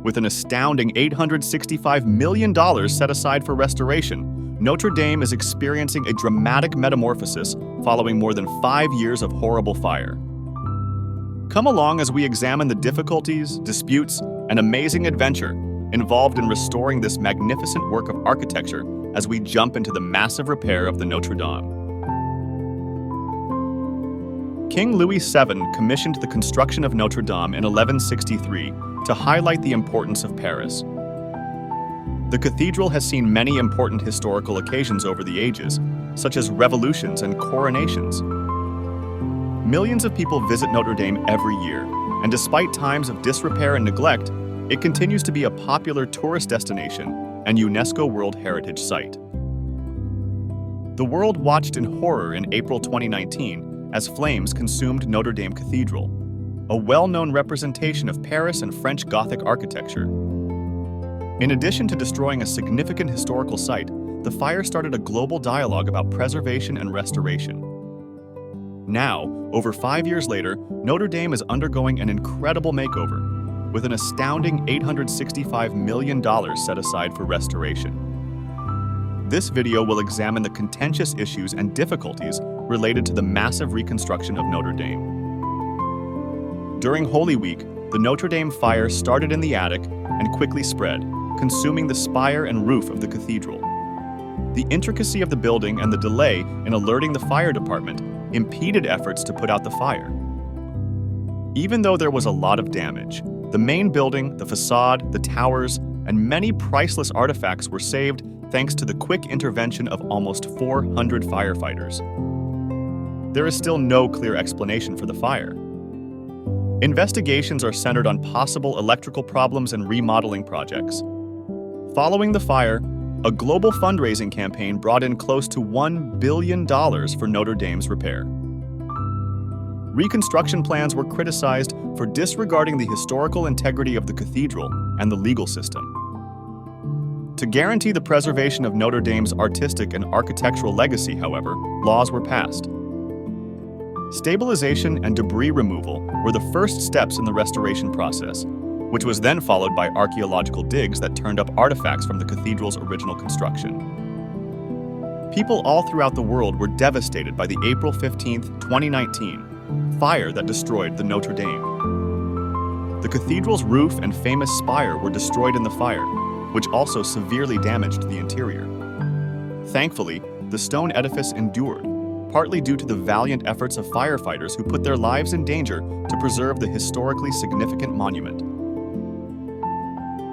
With an astounding $865 million set aside for restoration, Notre Dame is experiencing a dramatic metamorphosis following more than 5 years of horrible fire. Come along as we examine the difficulties, disputes, and amazing adventure involved in restoring this magnificent work of architecture as we jump into the massive repair of the Notre Dame. King Louis VII commissioned the construction of Notre Dame in 1163 to highlight the importance of Paris. The cathedral has seen many important historical occasions over the ages, such as revolutions and coronations. Millions of people visit Notre Dame every year, and despite times of disrepair and neglect, it continues to be a popular tourist destination and UNESCO World Heritage Site. The world watched in horror in April 2019 as flames consumed Notre Dame Cathedral, a well-known representation of Paris and French Gothic architecture. In addition to destroying a significant historical site, the fire started a global dialogue about preservation and restoration. Now, over 5 years later, Notre Dame is undergoing an incredible makeover, with an astounding $865 million set aside for restoration. This video will examine the contentious issues and difficulties related to the massive reconstruction of Notre Dame. During Holy Week, the Notre Dame fire started in the attic and quickly spread, consuming the spire and roof of the cathedral. The intricacy of the building and the delay in alerting the fire department impeded efforts to put out the fire. Even though there was a lot of damage, the main building, the facade, the towers, and many priceless artifacts were saved thanks to the quick intervention of almost 400 firefighters. There is still no clear explanation for the fire. Investigations are centered on possible electrical problems and remodeling projects. Following the fire, a global fundraising campaign brought in close to $1 billion for Notre Dame's repair. Reconstruction plans were criticized for disregarding the historical integrity of the cathedral and the legal system. To guarantee the preservation of Notre Dame's artistic and architectural legacy, however, laws were passed. Stabilization and debris removal were the first steps in the restoration process, which was then followed by archaeological digs that turned up artifacts from the cathedral's original construction. People all throughout the world were devastated by the April 15, 2019, fire that destroyed the Notre Dame. The cathedral's roof and famous spire were destroyed in the fire, which also severely damaged the interior. Thankfully, the stone edifice endured, partly due to the valiant efforts of firefighters who put their lives in danger to preserve the historically significant monument.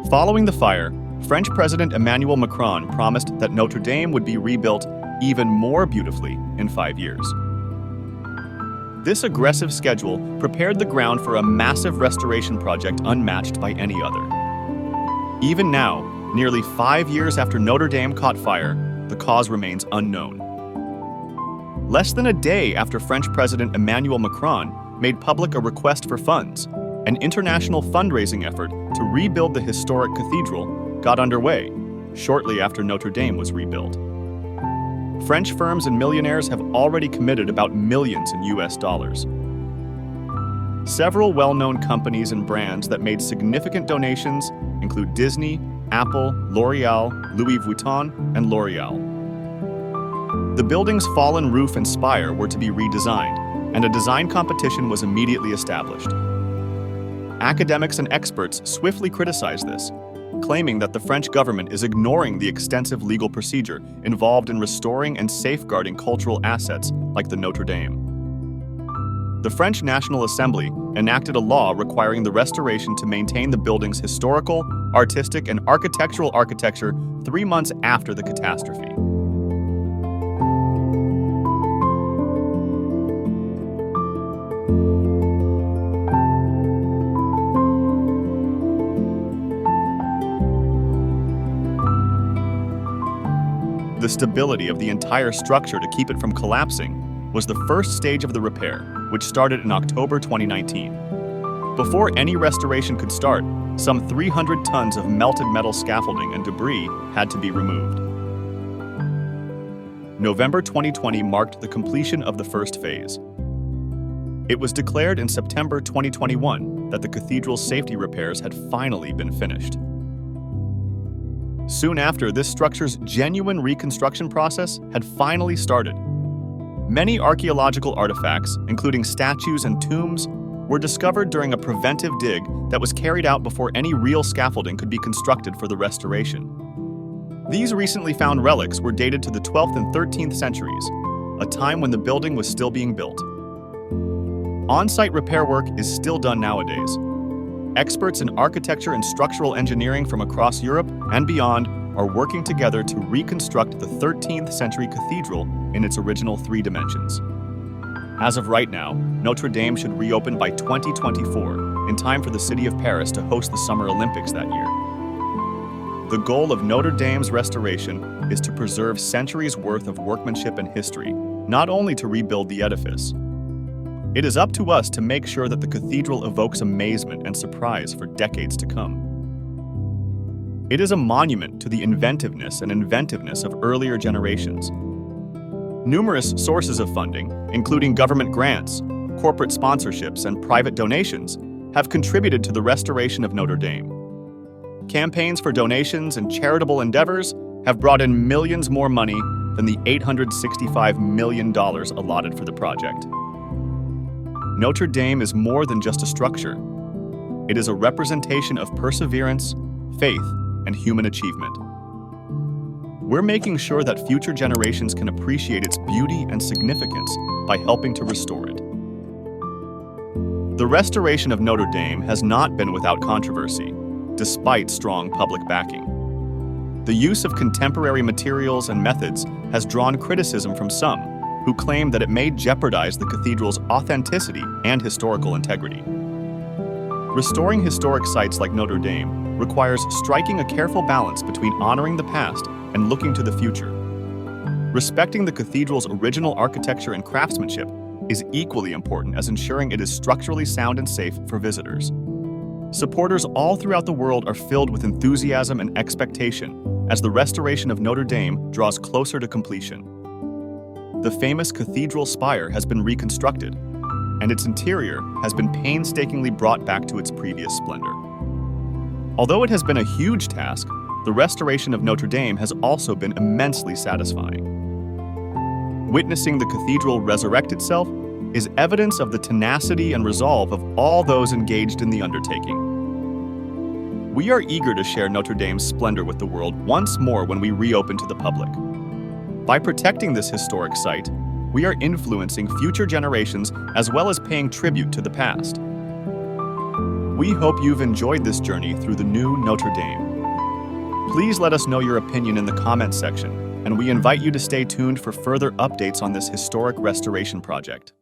Following the fire, French President Emmanuel Macron promised that Notre Dame would be rebuilt even more beautifully in 5 years. This aggressive schedule prepared the ground for a massive restoration project unmatched by any other. Even now, nearly 5 years after Notre Dame caught fire, the cause remains unknown. Less than a day after French President Emmanuel Macron made public a request for funds, an international fundraising effort to rebuild the historic cathedral got underway shortly after Notre Dame was rebuilt. French firms and millionaires have already committed about millions in US dollars. Several well-known companies and brands that made significant donations include Disney, Apple, L'Oreal, Louis Vuitton, and L'Oreal. The building's fallen roof and spire were to be redesigned, and a design competition was immediately established. Academics and experts swiftly criticized this, claiming that the French government is ignoring the extensive legal procedure involved in restoring and safeguarding cultural assets like the Notre Dame. The French National Assembly enacted a law requiring the restoration to maintain the building's historical, artistic, and architectural architecture 3 months after the catastrophe. The stability of the entire structure to keep it from collapsing was the first stage of the repair, which started in October 2019. Before any restoration could start, some 300 tons of melted metal scaffolding and debris had to be removed. November 2020 marked the completion of the first phase. It was declared in September 2021 that the cathedral's safety repairs had finally been finished. Soon after, this structure's genuine reconstruction process had finally started. Many archaeological artifacts, including statues and tombs, were discovered during a preventive dig that was carried out before any real scaffolding could be constructed for the restoration. These recently found relics were dated to the 12th and 13th centuries, a time when the building was still being built. On-site repair work is still done nowadays. Experts in architecture and structural engineering from across Europe and beyond are working together to reconstruct the 13th century cathedral in its original 3 dimensions. As of right now, Notre Dame should reopen by 2024, in time for the city of Paris to host the Summer Olympics that year. The goal of Notre Dame's restoration is to preserve centuries' worth of workmanship and history, not only to rebuild the edifice. It is up to us to make sure that the cathedral evokes amazement and surprise for decades to come. It is a monument to the inventiveness of earlier generations. Numerous sources of funding, including government grants, corporate sponsorships, and private donations, have contributed to the restoration of Notre Dame. Campaigns for donations and charitable endeavors have brought in millions more money than the $865 million allotted for the project. Notre Dame is more than just a structure. It is a representation of perseverance, faith, and human achievement. We're making sure that future generations can appreciate its beauty and significance by helping to restore it. The restoration of Notre Dame has not been without controversy, despite strong public backing. The use of contemporary materials and methods has drawn criticism from some, who claim that it may jeopardize the cathedral's authenticity and historical integrity. Restoring historic sites like Notre Dame requires striking a careful balance between honoring the past and looking to the future. Respecting the cathedral's original architecture and craftsmanship is equally important as ensuring it is structurally sound and safe for visitors. Supporters all throughout the world are filled with enthusiasm and expectation as the restoration of Notre Dame draws closer to completion. The famous cathedral spire has been reconstructed, and its interior has been painstakingly brought back to its previous splendor. Although it has been a huge task, the restoration of Notre Dame has also been immensely satisfying. Witnessing the cathedral resurrect itself is evidence of the tenacity and resolve of all those engaged in the undertaking. We are eager to share Notre Dame's splendor with the world once more when we reopen to the public. By protecting this historic site, we are influencing future generations as well as paying tribute to the past. We hope you've enjoyed this journey through the new Notre Dame. Please let us know your opinion in the comments section, and we invite you to stay tuned for further updates on this historic restoration project.